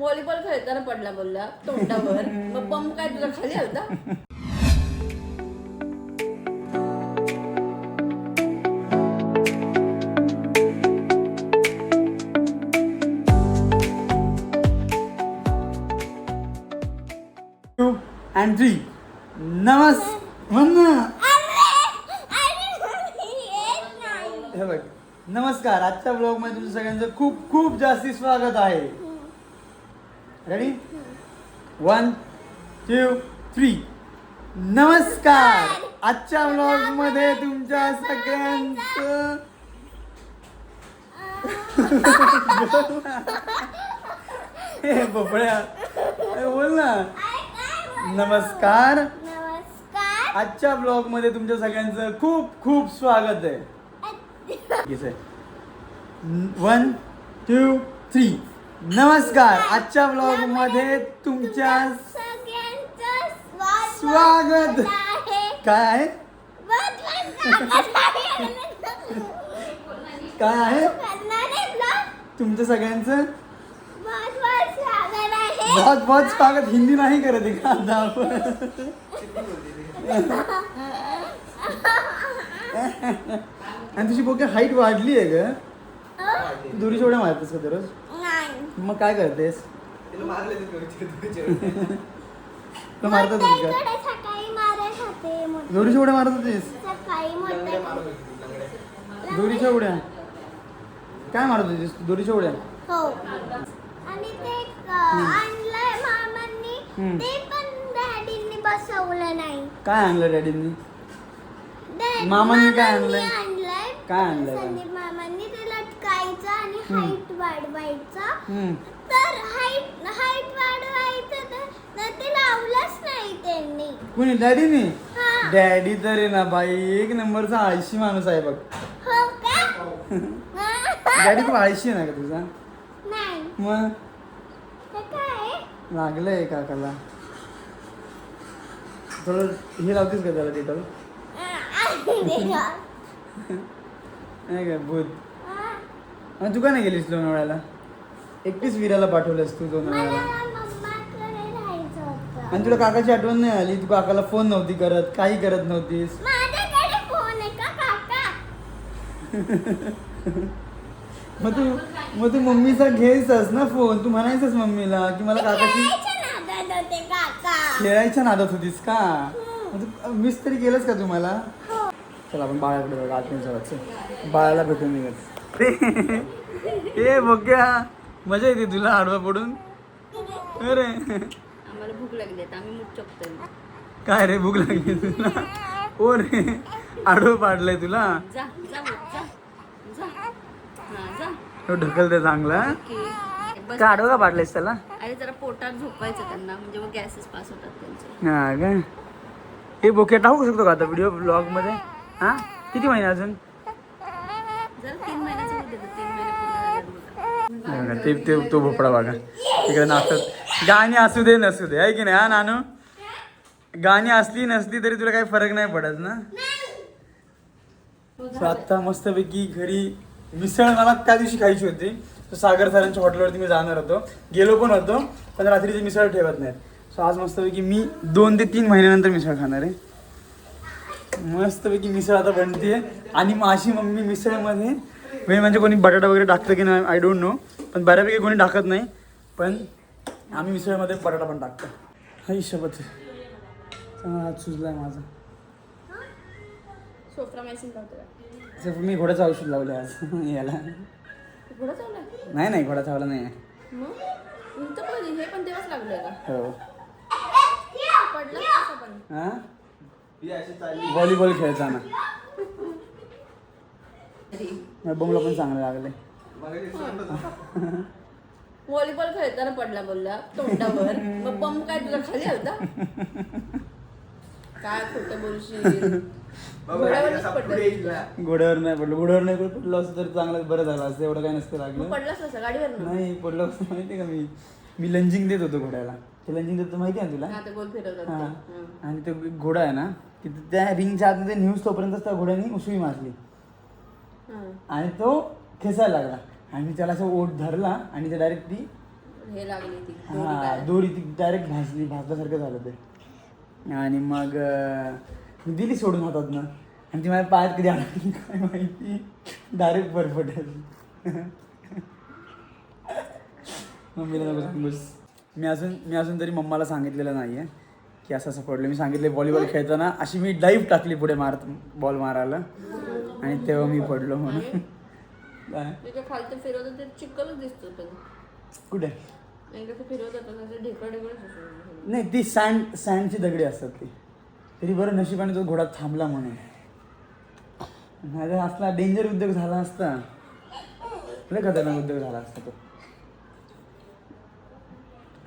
Volleyball खेळताना पडला बोलला तोंडावर. मग पंप काय तुझा खाली आलता? and 3 हे बघ नमस्कार. आजच्या ब्लॉग मध्ये तुमचं सगळ्यांचं खूप खूप जास्ती स्वागत आहे. रेडी 1 2 3 नमस्कार. आजच्या ब्लॉग मध्ये तुमच्या सगळ्यांचं हे बोबड्या बोल ना. नमस्कार. आजच्या ब्लॉग मध्ये तुमच्या सगळ्यांचं खूप खूप स्वागत आहे. 1 2 3 नमस्कार. आजच्या ब्लॉग मध्ये तुमच्या स्वागत काय काय आहे तुमच्या सगळ्यांचं बहुत बहुत स्वागत. हिंदी नाही करत आहे का आता आपण? आणि तुझी बोके हाईट वाढली आहे ग. दुरीच्या उड्या मारतेस का दररोज? मग काय करतेस? मारतात का दोरीच्या उड्या मारत होतीस? दोरीच्या उड्या काय मारत होतीस? दोरीच्या उड्या आणि ते आणलंय मामांनी, ते पण डॅडींनी बसवलं नाही. काय आणलं डॅडींनी? मामांनी काय आणलंय? काय आणलंय? संदीप मामांनी ते लटकायचं आणि हाईट वाढवायचा. तर हाईट वाढवायचं तर ते लावलंच नाही त्यांनी. कुणी? डॅडीनी? डॅडी तर आहे ना बाई एक नंबरचा आळशी माणूस आहे बघ. हो का? डॅडी खूप आळशी आहे ना का तुझा? नाही. मग ते काय लागलंय काकाला. थोडं हे लावतेस का त्याला डेटॉल? नाही काय भूत. आणि तू का नाही गेलीस लोणावळ्याला? एकटीच विराला पाठवलंस तू लोणावळ्याला. मम्माकडे राहायचं होतं. आणि तुला काकाची आठवण नाही आली? तू काकाला फोन नव्हती करत, काही करत नव्हतीस. माझ्याकडे फोन आहे का काका? मग तू मम्मीचा घ्यायचास ना फोन. तू म्हणायचंस मम्मीला की मला काकाची खेळायच्या नादात होतीस का? मिस तरी केलंस का तुम्हाला? चला आपण बाळाकडे बघा. आठवण बाळाला भेटून निघत. हे बघ्या मजा येते तुला आडवा पडून? अरे आम्हाला भूक लागली आता आम्ही मुठ चोखतोय. काय रे भूक लागली तुला? ओ रे आडवं पाडलंय तुला. जा जा जा जा हा जा. तो ढकलते चांगला. बस. का आडवं का पाडलंयस त्याला? अरे जरा पोटात झोपायचं त्यांना म्हणजे मग गॅसेस पास होतात त्यांचे. हा काय हे बोके टाकू शकतो का आता व्हिडिओ ब्लॉग मध्ये? हा किती महिने अजून? जरा 3 महिन्याचं होऊ देतात. 3 महिने पूर्ण झाले. ते तो भोपळा बघा तिकडे नाचत. गाणी असू दे नसू दे आहे की नाही? हा नानू गाणी असली नसली तरी तुला काही फरक नाही पडत ना? आता मस्तपैकी घरी मिसळ मला त्या दिवशी खायची होती. तर सागर सरांच्या हॉटेलवरती मी जाणार होतो. गेलो पण होतो पण रात्रीची मिसळ ठेवत नाहीत. सो आज मस्तपैकी मी 2 ते 3 महिन्यानंतर मिसळ खाणार आहे. मस्तपैकी मिसळ आता बनते. आणि माझी मम्मी मिसळमध्ये म्हणजे कोणी बटाटा वगैरे टाकतं की नाही आय डोंट नो, पण बऱ्यापैकी कोणी टाकत नाही. पण आम्ही मिसळमध्ये बटाटा पण टाकतो. हा शपथ चांगला हात सुजलाय माझा. सोफ्रा मेसिन करतोय. मी घोड्याचं औषध लावलं आज याला. घोडा चावलाय? नाही घोडा चावला नाही. मग हे पण तेव्हाच लागलंय का? हो. पडलं कसं पण? हा व्हॉलीबॉल खेळताना बॉम्बला पण चांगलं लागले. व्हॉलीबॉल खेळताना पडला बोलला तोंडावर. मग पंप काय तुझा खाली आलता? काय खोटं बोलशील. घोड्यावर नाही पडलो असं तर चांगलं बरं झालं असतं. एवढं काय नसतं लागलं. पडलास नसतं गाडीवर? नाही पडलो असं माहिती का? मी लंजिंग देत होतो घोड्याला. ते लंजिंग देतो माहिती आहे तुला? हा. आणि तो घोडा आहे ना तिथे त्या रिंगच्या आतमध्ये न्यूज तोपर्यंत त्या घोड्याने उसळी मारली आणि तो खेचायला लागला आणि मी त्याला असं ओठ धरला आणि ते डायरेक्ट ती हे लागली ती हा दोरी ती डायरेक्ट भाजल्यासारखं झालं ते. आणि मग मी दिली सोडून हातात ना, आणि ती माझ्या पायात कधी अडकली काय माहिती, डायरेक्ट बरफट. मम्मीला नको सांगूस. मी अजून तरी मम्माला सांगितलेलं नाही आहे की असं असं पडलं. मी सांगितले व्हॉलीबॉल खेळताना अशी मी डाईव्ह टाकली पुढे बॉल मारायला, आणि तेव्हा मी पडलो म्हणून. त्याच्या खालचं फिरवतं ते चिखलच दिसतो. पण कुठे एकदा फिरवतात ढेकळ ढेकळ. नाही, ती सँडची दगडी असतात ती. तरी बरं नशिबाने तो घोडा थांबला म्हणून. नाही असला डेंजर उद्योग झाला असता, लय खतरनाक उद्योग झाला असता तो.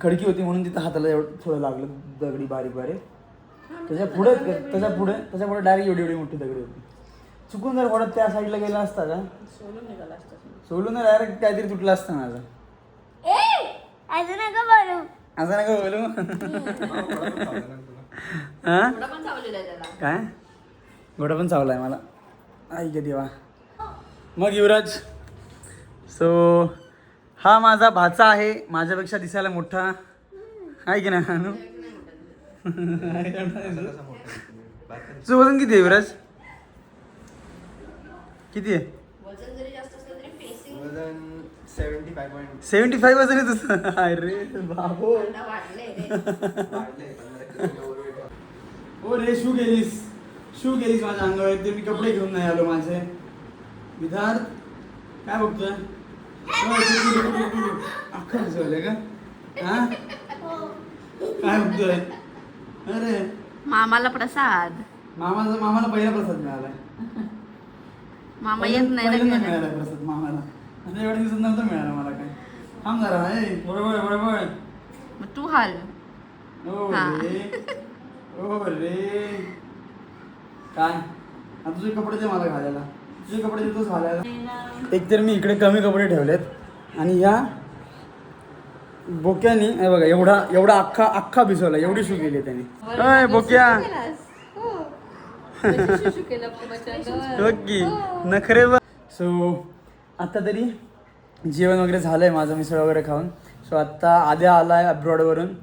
खडकी होती म्हणून तिथं हाताला एवढं थोडं लागलं दगडी बारीक बारीक. त्याच्या पुढे डायरेक्ट एवढी मोठी दगडी होती. चुकून जर घोडा त्या साईडला गेला असता का, सोलून निघाला असता. सोडून डायरेक्ट काहीतरी तुटलं असतं माझं. असं नका बोलू. असं नका बोलू. घोडा पण चावलेला आहे त्याला. काय घोडा पण चावलाय मला. आई ग देवा. मग युवराज, सो हा माझा भाचा आहे, माझ्यापेक्षा दिसायला मोठा आहे की नाही. तुझं वजन किती आहे युवराज? किती आहे? वजन जरी जास्त असलं तरी फेसिंग वजन 75 वजन आहे तुझं. अरे बाबो. ओ रे, शू गेलीस माझ्या अंगावर. ते मी कपडे घेऊन नाही आलो माझे. विधार काय बघतोय? अख्खं भिजवलंय का? हा काय बघतोय? अरे मामाला प्रसाद. मामाला पहिला प्रसाद मिळालाय. मामा येत नाही पहिल्यांदा ना. मिळाला प्रसाद मामाला. आता एवढ्या दिवसात नव्हता मिळाला मला. काय थांब जरा. बरोबर. मग तू हाल. ओ रे काय, आता तुझे कपडे दे मला घालायला. तुझे कपडे देतोच घालायला. एक तर मी इकडे कमी कपडे ठेवलेत, आणि ह्या बोक्यानी हे बघा एवढा अख्खा भिजवला. एवढी शू केली त्याने. अय बोक्या, की नखरे. सो आता तरी जेवण वगैरे झालंय माझं, मिसळ वगैरे खाऊन. सो आता आद्या आलाय अब्रॉडवरून.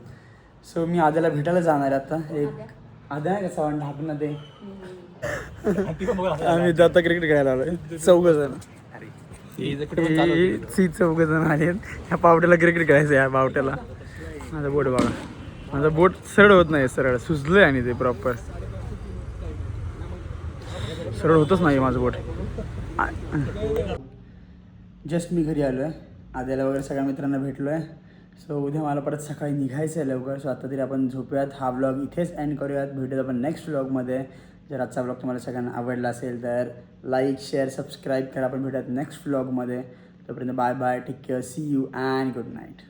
सो मी आद्याला भेटायला जाणार आहे आता. एक आद्या आहे का सवण ढाकणं ते. आम्ही आता क्रिकेट खेळायला आलोय 4 जण. 4 जण आहेत. ह्या पावट्याला क्रिकेट खेळायचं. या पावट्याला माझं बोट बघा. माझं बोट सरळ होत नाही, सरळ सुजलंय. आणि ते प्रॉपर सरळ होतच नाही माझं बोट. जस्ट मी घरी आलो आहे. आद्याला वगैरे सगळ्या मित्रांना भेटलो आहे. सो उद्या मला परत सकाळी निघायचं आहे लवकर. सो आता तरी आपण झोपूयात. हा व्लॉग इथेच एंड करूयात. भेटूयात आपण नेक्स्ट व्लॉगमध्ये. जर आजचा व्लॉग तुम्हाला सगळ्यांना आवडला असेल तर लाईक शेअर सबस्क्राईब करा. आपण भेटूयात नेक्स्ट व्लॉगमध्ये. तोपर्यंत bye bye, take care, see you and good night.